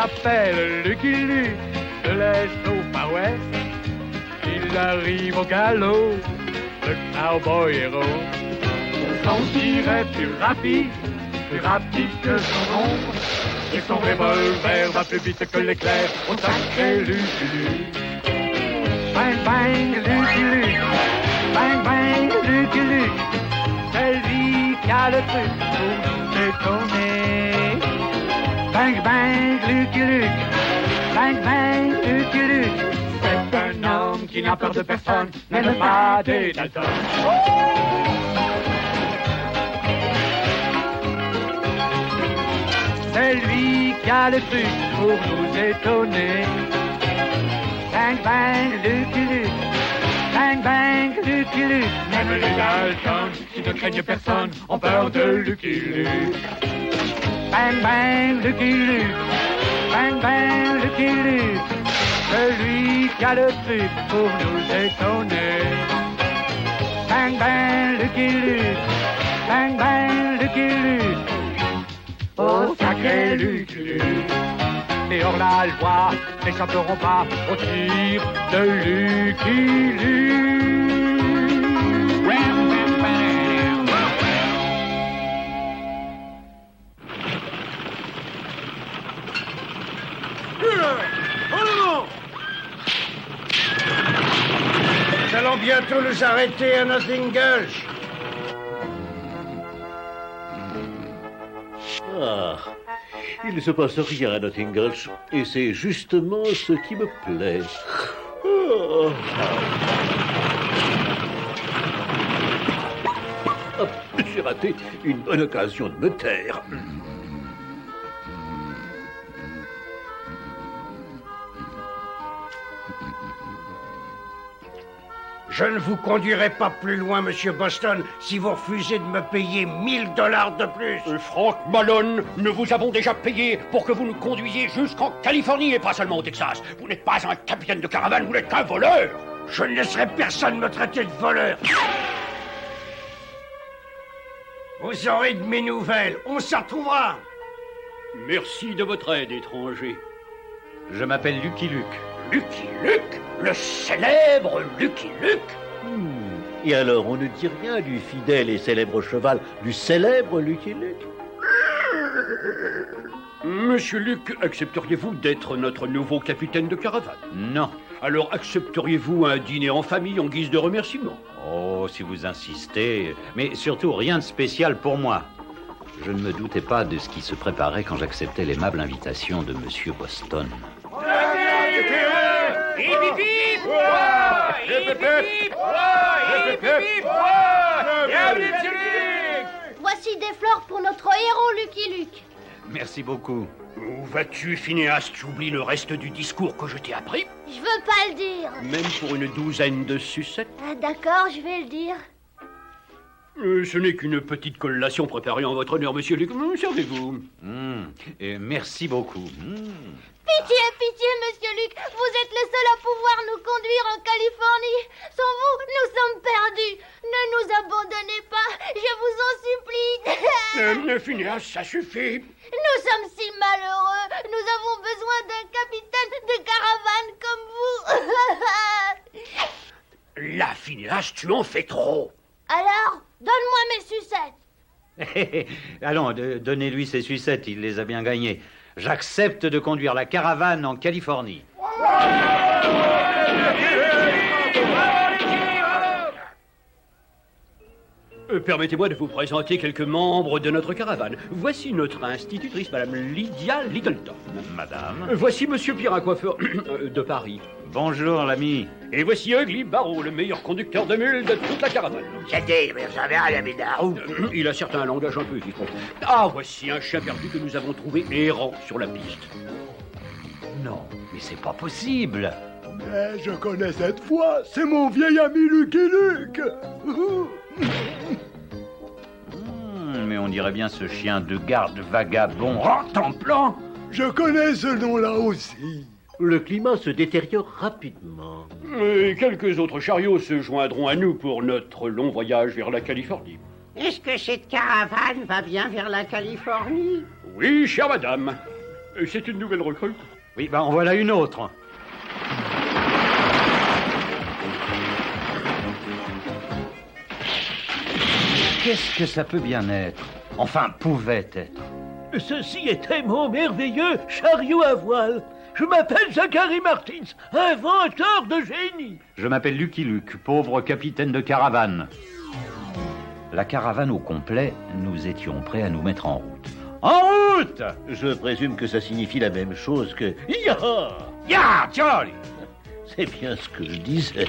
l'appelle Lucky Luke, de l'Est au Far West. Il arrive au galop, le cowboy héros. Son tir plus rapide que son ombre. Et son revolver va plus vite que l'éclair au sacré Lucky Luke. Bang bang Lucky Luke, bang bang Lucky Luke. C'est lui qui a le truc pour nous étonner. Bang bang Lucky Luke, bang bang Lucky Luke. C'est un homme qui n'a peur de personne, même pas des Dalton. C'est lui qui a le truc pour nous étonner. Bang bang Lucky Luke, bang bang Lucky Luke. Même les Dalton qui ne craignent personne ont peur de Lucky Luke. Bang bang Lucky Luke, bang bang Lucky Luke. Celui qui a le truc pour nous étonner. Bang bang Lucky Luke, bang bang Lucky Luke. Oh sacré Lucky Luke. Et hors la loi n'échapperont pas au tir de Lucky Luke. Nous allons bientôt nous arrêter à Notting Gulch. Ah, il ne se passe rien à Notting Gulch, et c'est justement ce qui me plaît. Oh. Ah, j'ai raté une bonne occasion de me taire. Je ne vous conduirai pas plus loin, Monsieur Boston, si vous refusez de me payer $1000 de plus. Frank Malone, nous vous avons déjà payé pour que vous nous conduisiez jusqu'en Californie et pas seulement au Texas. Vous n'êtes pas un capitaine de caravane, vous n'êtes qu'un voleur. Je ne laisserai personne me traiter de voleur. Vous aurez de mes nouvelles, on s'en retrouvera. Merci de votre aide, étranger. Je m'appelle Lucky Luke. Lucky Luke, le célèbre Lucky Luke. Et alors, on ne dit rien du fidèle et célèbre cheval du célèbre Lucky Luke? Monsieur Luke, accepteriez-vous d'être notre nouveau capitaine de caravane? Non. Alors accepteriez-vous un dîner en famille en guise de remerciement? Oh, si vous insistez. Mais surtout, rien de spécial pour moi. Je ne me doutais pas de ce qui se préparait quand j'acceptais l'aimable invitation de Monsieur Boston. Voici des fleurs pour notre héros Lucky Luke. Merci beaucoup. Où vas-tu, Phineas? Tu oublies le reste du discours que je t'ai appris? Je veux pas le dire. Même pour une douzaine de sucettes? Ah, d'accord, je vais le dire. Ce n'est qu'une petite collation préparée en votre honneur, monsieur Luke. Servez-vous. Merci beaucoup. Pitié, pitié, monsieur Luke. Vous êtes le seul à pouvoir nous conduire en Californie. Sans vous, nous sommes perdus. Ne nous abandonnez pas. Je vous en supplie. Phineas, ça suffit. Nous sommes si malheureux. Nous avons besoin d'un capitaine de caravane comme vous. Là, Phineas, tu en fais trop. Alors, donne-moi mes sucettes. Allons, donnez-lui ses sucettes, il les a bien gagnées. J'accepte de conduire la caravane en Californie. Permettez-moi de vous présenter quelques membres de notre caravane. Voici notre institutrice, Madame Lydia Littleton. Madame. Voici Monsieur Pierre, un coiffeur de Paris. Bonjour, l'ami. Et voici Ugly Barrow, le meilleur conducteur de mules de toute la caravane. Il a certes un langage un peu vif. Ah, voici un chien perdu que nous avons trouvé errant sur la piste. Non, mais c'est pas possible. Mais je connais cette voix, c'est mon vieil ami Lucky Luke. Mais on dirait bien ce chien de garde vagabond rentemplant. Je connais ce nom-là aussi. Le climat se détériore rapidement. Et quelques autres chariots se joindront à nous pour notre long voyage vers la Californie. Est-ce que cette caravane va bien vers la Californie? Oui, chère madame. C'est une nouvelle recrue. Oui, ben en voilà une autre. Qu'est-ce que ça peut bien être? Enfin, pouvait être. Ceci était mon merveilleux chariot à voile. Je m'appelle Zachary Martins, inventeur de génie. Je m'appelle Lucky Luke, pauvre capitaine de caravane. La caravane au complet, nous étions prêts à nous mettre en route. En route! Je présume que ça signifie la même chose que ya! Ya, Charlie! C'est bien ce que je disais.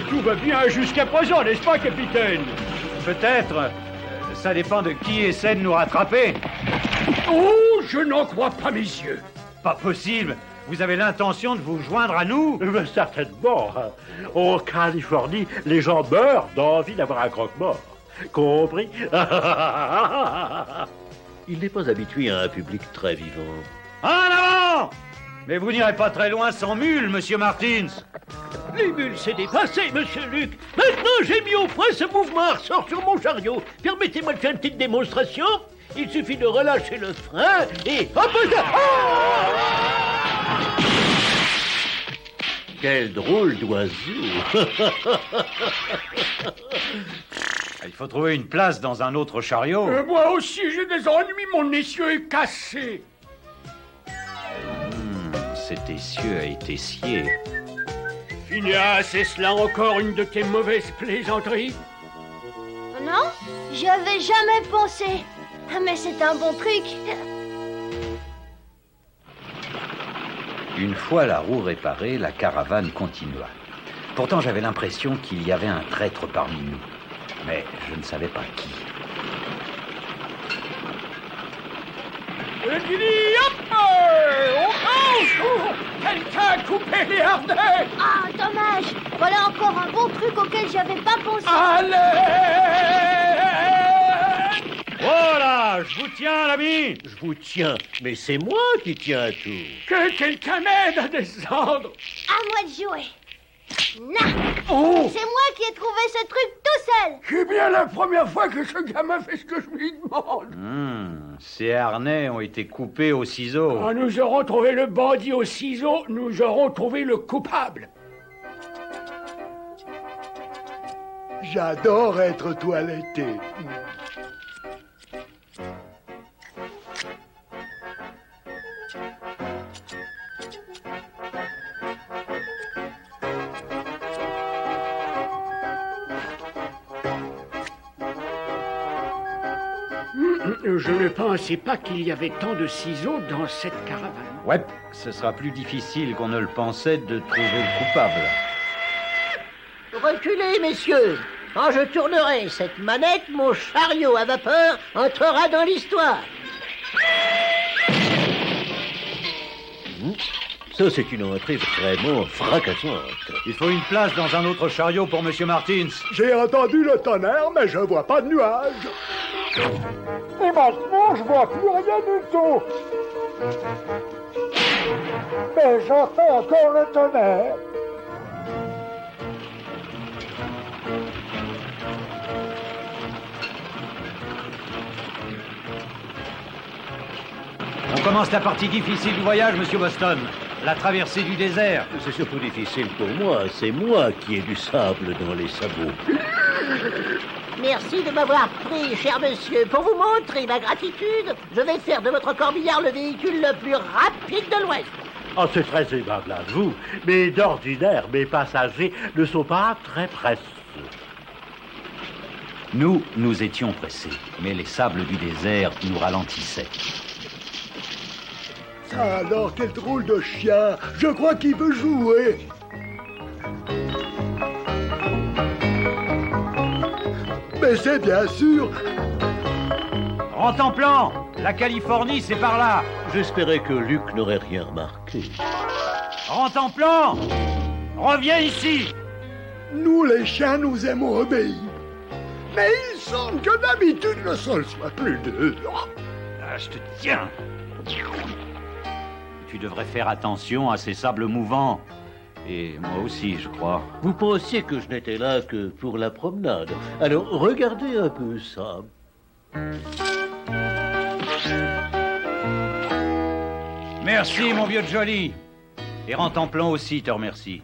Tout va bien jusqu'à présent, n'est-ce pas, capitaine? Peut-être. Ça dépend de qui essaie de nous rattraper. Oh, je n'en crois pas mes yeux. Pas possible. Vous avez l'intention de vous joindre à nous? Mais certainement. En Californie, les gens meurent d'envie d'avoir un croque-mort. Compris? Il n'est pas habitué à un public très vivant. En avant! Mais vous n'irez pas très loin sans mule, monsieur Martins. Les mules, c'est dépassé, monsieur Luc. Maintenant, j'ai mis au point ce mouvement ressort sur mon chariot. Permettez-moi de faire une petite démonstration. Il suffit de relâcher le frein et... hop là! Quel drôle d'oiseau. Il faut trouver une place dans un autre chariot. Moi aussi, j'ai des ennuis, mon essieu est cassé. Cet essieu a été scié. Phineas, est-ce là encore une de tes mauvaises plaisanteries? Non, j'y avais jamais pensé. Mais c'est un bon truc. Une fois la roue réparée, la caravane continua. Pourtant, j'avais l'impression qu'il y avait un traître parmi nous. Mais je ne savais pas qui. Quelqu'un a coupé les harnais! Ah, dommage. Voilà encore un bon truc auquel j'avais pas pensé. Allez! Voilà, je vous tiens, l'ami. Je vous tiens, mais c'est moi qui tiens à tout. Que quelqu'un m'aide à descendre! À moi de jouer. Nah. Oh! C'est moi qui ai trouvé ce truc tout seul. C'est bien la première fois que ce gamin fait ce que je lui demande. Ces harnais ont été coupés au ciseau. Quand nous aurons trouvé le bandit au ciseau, nous aurons trouvé le coupable. J'adore être toiletté. Je ne pensais pas qu'il y avait tant de ciseaux dans cette caravane. Ouais, ce sera plus difficile qu'on ne le pensait de trouver le coupable. Reculez, messieurs. Quand je tournerai cette manette, mon chariot à vapeur entrera dans l'histoire. Ça, c'est une entrée vraiment fracassante. Il faut une place dans un autre chariot pour monsieur Martins. J'ai entendu le tonnerre, mais je vois pas de nuages. Et maintenant, je vois plus rien du tout. Mais j'entends encore le tonnerre. On commence la partie difficile du voyage, monsieur Boston. La traversée du désert. C'est surtout difficile pour moi. C'est moi qui ai du sable dans les sabots. Merci de m'avoir pris, cher monsieur. Pour vous montrer ma gratitude, je vais faire de votre corbillard le véhicule le plus rapide de l'Ouest. Oh, c'est très aimable à vous. Mais d'ordinaire, mes passagers ne sont pas très pressés. Nous étions pressés, mais les sables du désert nous ralentissaient. Ça alors, quel drôle de chien. Je crois qu'il veut jouer. Mais c'est bien sûr. Rentemplant, la Californie, c'est par là. J'espérais que Luc n'aurait rien remarqué. Rentemplant, reviens ici. Nous, les chiens, nous aimons obéir. Mais il semble que d'habitude, le sol soit plus dur. Ah, je te tiens. Tu devrais faire attention à ces sables mouvants. Et moi aussi, je crois. Vous pensiez que je n'étais là que pour la promenade. Alors, regardez un peu ça. Merci, mon vieux Jolly. Et Rentemplant aussi te remercie.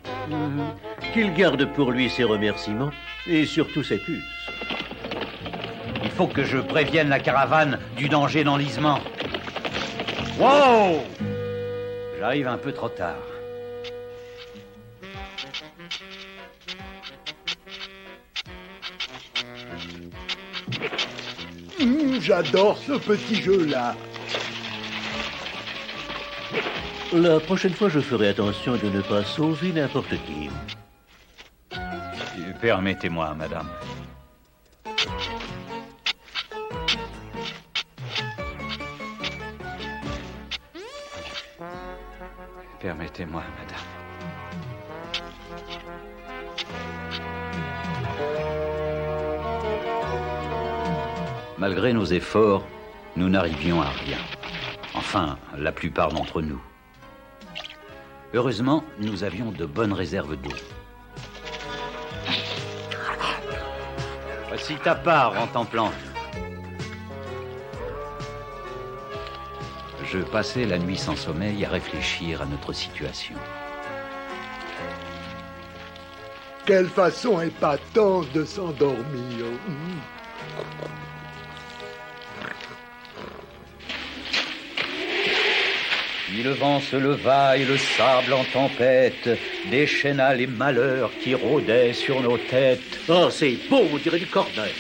Qu'il garde pour lui ses remerciements et surtout ses puces. Il faut que je prévienne la caravane du danger d'enlisement. Wow! J'arrive un peu trop tard. J'adore ce petit jeu-là. La prochaine fois, je ferai attention de ne pas sauver n'importe qui. Permettez-moi, madame. Permettez-moi, madame. Malgré nos efforts, nous n'arrivions à rien. Enfin, la plupart d'entre nous. Heureusement, nous avions de bonnes réserves d'eau. Voici ta part, Rentemplant. Je passais la nuit sans sommeil à réfléchir à notre situation. Quelle façon épatante de s'endormir. Puis le vent se leva et le sable en tempête déchaîna les malheurs qui rôdaient sur nos têtes. Oh, c'est beau, on dirait du Corneille.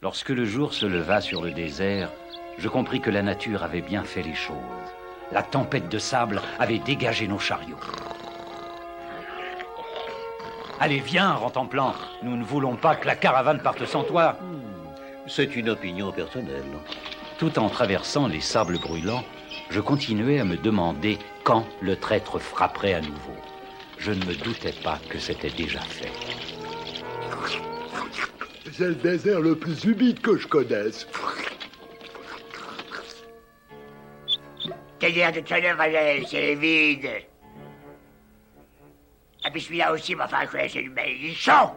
Lorsque le jour se leva sur le désert, je compris que la nature avait bien fait les choses. La tempête de sable avait dégagé nos chariots. Allez, viens, Rentemplant. Nous ne voulons pas que la caravane parte sans toi. C'est une opinion personnelle. Tout en traversant les sables brûlants, je continuais à me demander quand le traître frapperait à nouveau. Je ne me doutais pas que c'était déjà fait. C'est le désert le plus humide que je connaisse. Quelle heure de tonneau, Valais, c'est vide. Et puis celui-là aussi, mais enfin, c'est le meilleur. Il est chaud.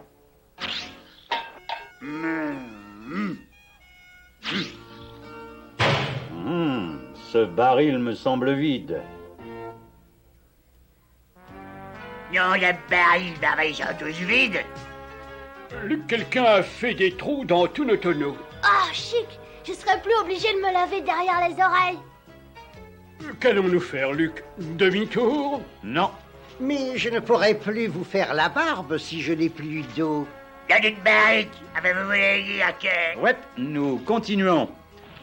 Ce baril me semble vide. Non, les barils, ils sont tous vides. Luc, quelqu'un a fait des trous dans tous nos tonneaux. Ah, chic. Je serais plus obligé de me laver derrière les oreilles. Qu'allons-nous faire, Luc? Demi-tour? Non. Mais je ne pourrai plus vous faire la barbe si je n'ai plus d'eau. Il y a une barrique. Avez-vous voulu dire que... Ouais, nous continuons.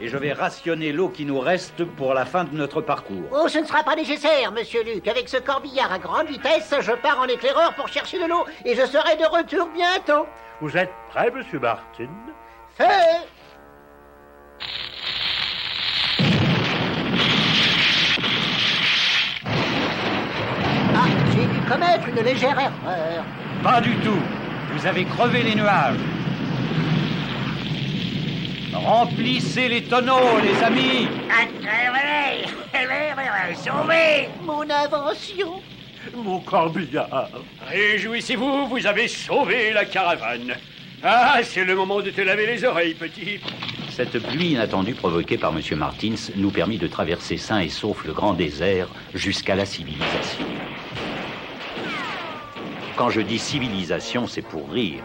Et je vais rationner l'eau qui nous reste pour la fin de notre parcours. Oh, ce ne sera pas nécessaire, monsieur Luc. Avec ce corbillard à grande vitesse, je pars en éclaireur pour chercher de l'eau et je serai de retour bientôt. Vous êtes prêt, monsieur Martin? Feu! Ah, j'ai dû commettre une légère erreur. Pas du tout. Vous avez crevé les nuages. Remplissez les tonneaux, les amis. Sauvez! Mon invention. Mon corbillard. Réjouissez-vous, vous avez sauvé la caravane. Ah, c'est le moment de te laver les oreilles, petit. Cette pluie inattendue provoquée par M. Martins nous permit de traverser sains et saufs le grand désert jusqu'à la civilisation. Quand je dis civilisation, c'est pour rire.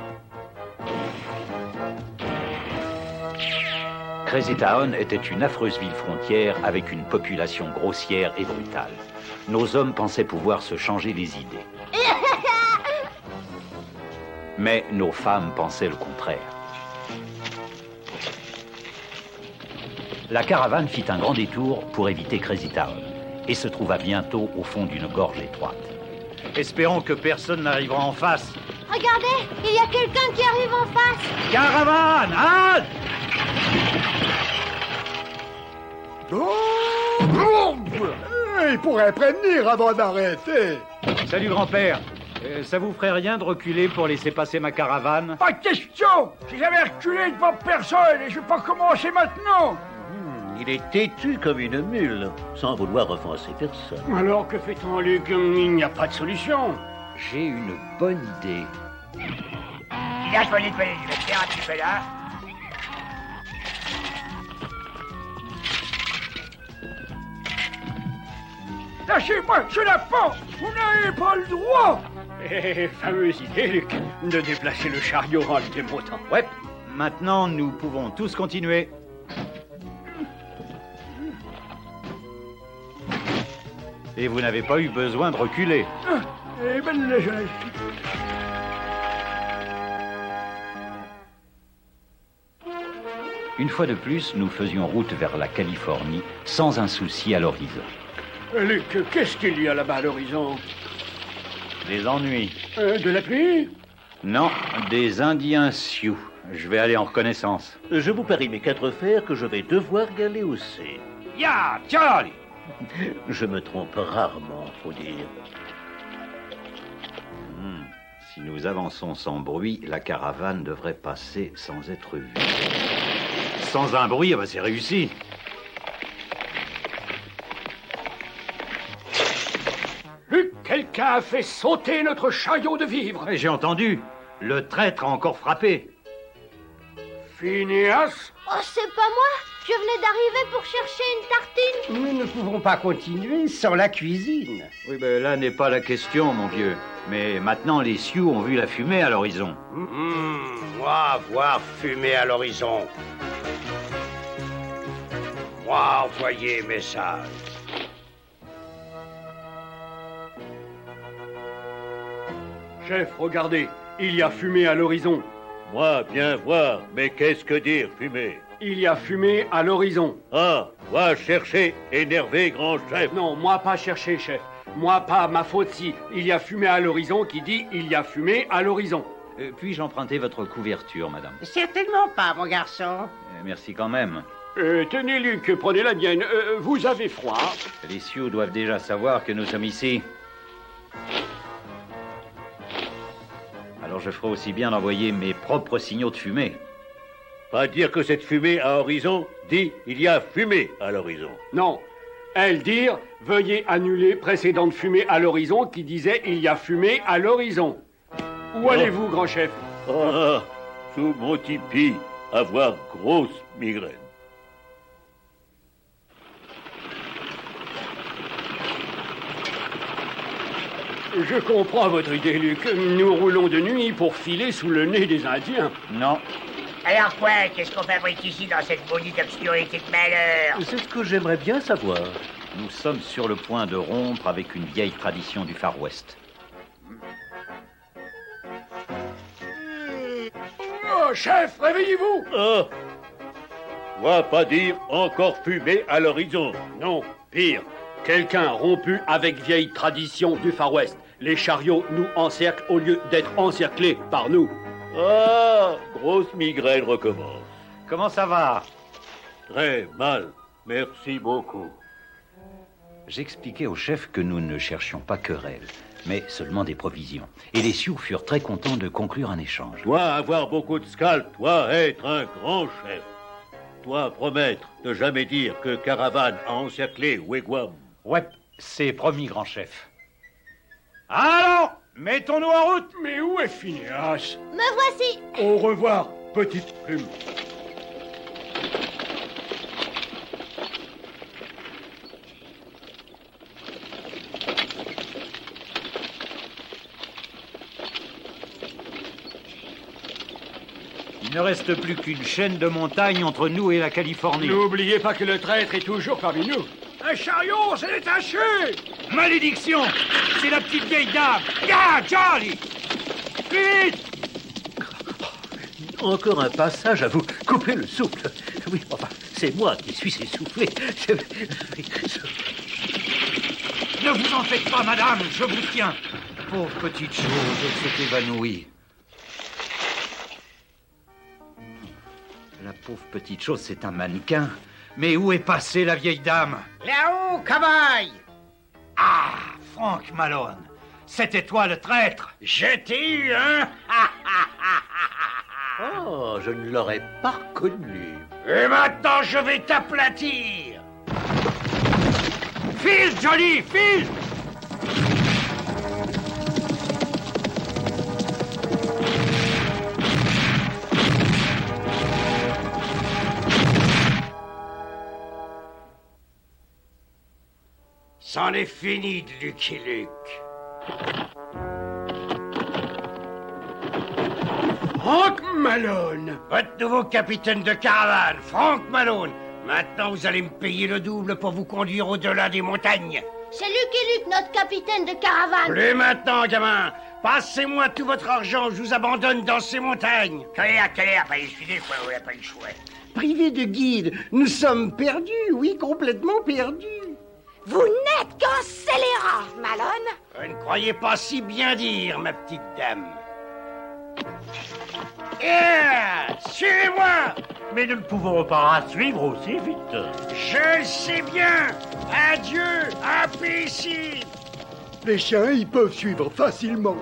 Crazy Town était une affreuse ville frontière avec une population grossière et brutale. Nos hommes pensaient pouvoir se changer les idées. Mais nos femmes pensaient le contraire. La caravane fit un grand détour pour éviter Crazy Town et se trouva bientôt au fond d'une gorge étroite. Espérons que personne n'arrivera en face. Regardez, il y a quelqu'un qui arrive en face. Caravane, halte! Il pourrait prévenir avant d'arrêter. Salut grand-père. Ça vous ferait rien de reculer pour laisser passer ma caravane? Pas de question. J'ai jamais reculé devant personne et je vais pas commencer maintenant. Il est têtu comme une mule, sans vouloir offenser personne. Alors que fait-on, Luc? Il n'y a pas de solution. J'ai une bonne idée. Dis là, je vais nettoyer, je vais te faire un petit peu là. Lâchez-moi, je la pends. Vous n'avez pas le droit. Fameuse idée, Luc, de déplacer le chariot en le démontant. Ouais, maintenant nous pouvons tous continuer. Et vous n'avez pas eu besoin de reculer. Eh ben, la jeunesse. Une fois de plus, nous faisions route vers la Californie sans un souci à l'horizon. Luc, qu'est-ce qu'il y a là-bas à l'horizon? Des ennuis. De la pluie? Non, des Indiens Sioux. Je vais aller en reconnaissance. Je vous parie mes 4 fers que je vais devoir galer aussi. Ya, Charlie! Je me trompe rarement, faut dire. Si nous avançons sans bruit, la caravane devrait passer sans être vue. Sans un bruit, c'est réussi. Luc, quelqu'un a fait sauter notre chariot de vivres. J'ai entendu. Le traître a encore frappé. Phineas? Oh, c'est pas moi. Je venais d'arriver pour chercher une tartine. Nous ne pouvons pas continuer sans la cuisine. Oui, ben là n'est pas la question, mon vieux. Mais maintenant, les Sioux ont vu la fumée à l'horizon. Moi, voir fumer à l'horizon. Moi, envoyer message. Chef, regardez, il y a fumée à l'horizon. Moi, bien voir, mais qu'est-ce que dire, fumée? Il y a fumée à l'horizon. Ah, va chercher, énervé, grand chef. Non, moi pas chercher, chef. Moi pas, ma faute si. Il y a fumée à l'horizon qui dit il y a fumée à l'horizon. Puis-je emprunter votre couverture, madame? Certainement pas, mon garçon. Merci quand même. Tenez, Luc, prenez la mienne. Vous avez froid. Les Sioux doivent déjà savoir que nous sommes ici. Alors je ferai aussi bien d'envoyer mes propres signaux de fumée. Pas dire que cette fumée à horizon dit il y a fumée à l'horizon. Non. Elle dire veuillez annuler précédente fumée à l'horizon qui disait il y a fumée à l'horizon. Où allez-vous, grand chef? Ah, sous mon tipi, avoir grosse migraine. Je comprends votre idée, Luc. Nous roulons de nuit pour filer sous le nez des Indiens. Non. Alors quoi? Qu'est-ce qu'on fabrique ici dans cette maudite obscurité de malheur? C'est ce que j'aimerais bien savoir. Nous sommes sur le point de rompre avec une vieille tradition du Far West. Oh, chef, réveillez-vous! Ah! Moi pas dire encore fumée à l'horizon. Non, pire. Quelqu'un rompu avec vieille tradition du Far West. Les chariots nous encerclent au lieu d'être encerclés par nous. Ah, grosse migraine recommence. Comment ça va? Très mal. Merci beaucoup. J'expliquai au chef que nous ne cherchions pas querelle, mais seulement des provisions. Et les Sioux furent très contents de conclure un échange. Toi avoir beaucoup de scalps, toi être un grand chef. Toi promettre de jamais dire que Caravane a encerclé Wigwam. Ouais, c'est promis, grand chef. Alors, mettons-nous en route. Mais où est Phineas? Me voici. Au revoir, petite plume. Il ne reste plus qu'une chaîne de montagnes entre nous et la Californie. N'oubliez pas que le traître est toujours parmi nous. Un chariot s'est détaché. Malédiction! C'est la petite vieille dame! Ya, Charlie! Vite! Encore un passage à vous couper le souffle. Oui, enfin, c'est moi qui suis essoufflé. Ne vous en faites pas, madame, je vous tiens. pauvre petite chose, elle s'est évanouie. La pauvre petite chose, c'est un mannequin. Mais où est passée la vieille dame? Là-haut, cowboy! Ah, Frank Malone, c'était toi le traître. Je t'ai eu, hein? Oh, je ne l'aurais pas reconnu. Et maintenant, je vais t'aplatir! File, Johnny, file! C'en est fini de Lucky Luke. Frank Malone! Votre nouveau capitaine de caravane, Frank Malone. Maintenant, vous allez me payer le double pour vous conduire au-delà des montagnes. C'est Lucky Luke, notre capitaine de caravane. Plus maintenant, gamin. Passez-moi tout votre argent, je vous abandonne dans ces montagnes. Colère, pas excusez, quoi, on n'a pas le choix. Privé de guide, nous sommes perdus, oui, complètement perdus. Vous n'êtes qu'un scélérat, Malone. Vous ne croyez pas si bien dire, ma petite dame. Suivez-moi! Mais nous ne pouvons pas suivre aussi vite. Je le sais bien! Adieu, imbécile! Les chiens, ils peuvent suivre facilement.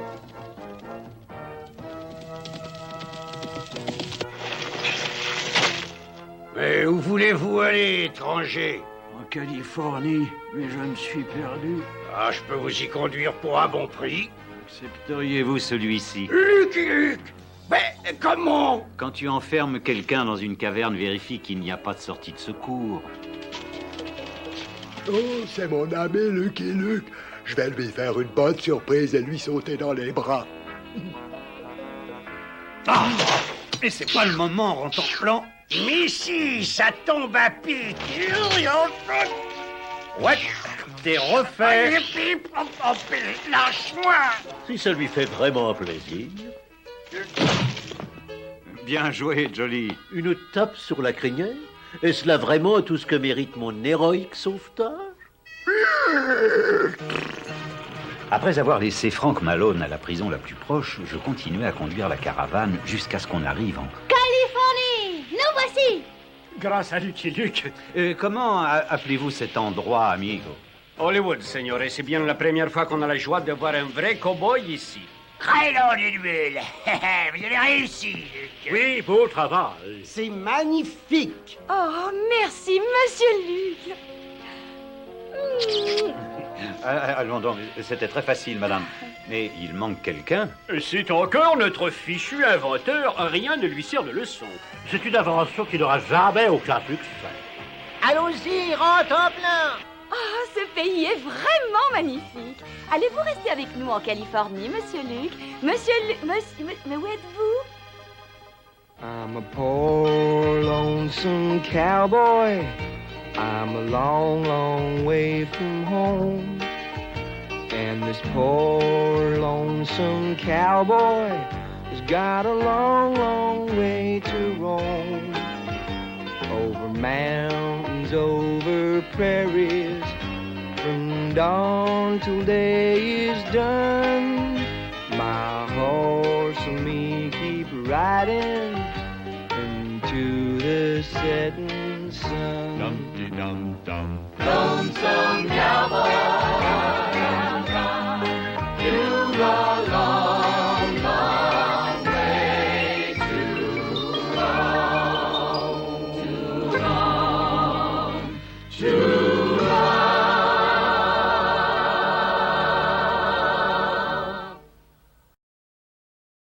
Mais où voulez-vous aller, étranger? En Californie, mais je me suis perdu. Ah, je peux vous y conduire pour un bon prix. Accepteriez-vous celui-ci? Lucky Luke! Mais comment? Quand tu enfermes quelqu'un dans une caverne, vérifie qu'il n'y a pas de sortie de secours. Oh, c'est mon ami Lucky Luke. Je vais lui faire une bonne surprise et lui sauter dans les bras. Ah! Mais c'est pas le moment, en plan. Mais si, ça tombe à pic. Ouais, t'es refait. Lâche-moi! Si ça lui fait vraiment plaisir. Bien joué, Jolly. Une tape sur la crinière? Est-ce là vraiment tout ce que mérite mon héroïque sauvetage? Après avoir laissé Frank Malone à la prison la plus proche, je continuais à conduire la caravane jusqu'à ce qu'on arrive en... Californie! Nous voici! Grâce à Lucky Luke. Comment appelez-vous cet endroit, amigo? Hollywood, signore, c'est bien la première fois qu'on a la joie de voir un vrai cow-boy ici. Très long, une bulle. Vous avez réussi, Luc. Oui, beau travail. C'est magnifique! Oh, merci, Monsieur Luc. Allons donc, c'était très facile, madame. Mais il manque quelqu'un. C'est encore notre fichu inventeur. Rien ne lui sert de leçon. C'est une invention qui n'aura jamais aucun succès. Allons-y, rentre en plein. Oh, ce pays est vraiment magnifique. Allez-vous rester avec nous en Californie, Monsieur Luc? Monsieur Luc... Mais où êtes-vous? I'm a poor, lonesome cowboy. I'm a long, long way from home. And this poor, lonesome cowboy has got a long, long way to roam. Over mountains, over prairies, from dawn till day is done. My horse and me keep riding into the setting sun. Dum-de-dum-dum. Lonesome cowboy.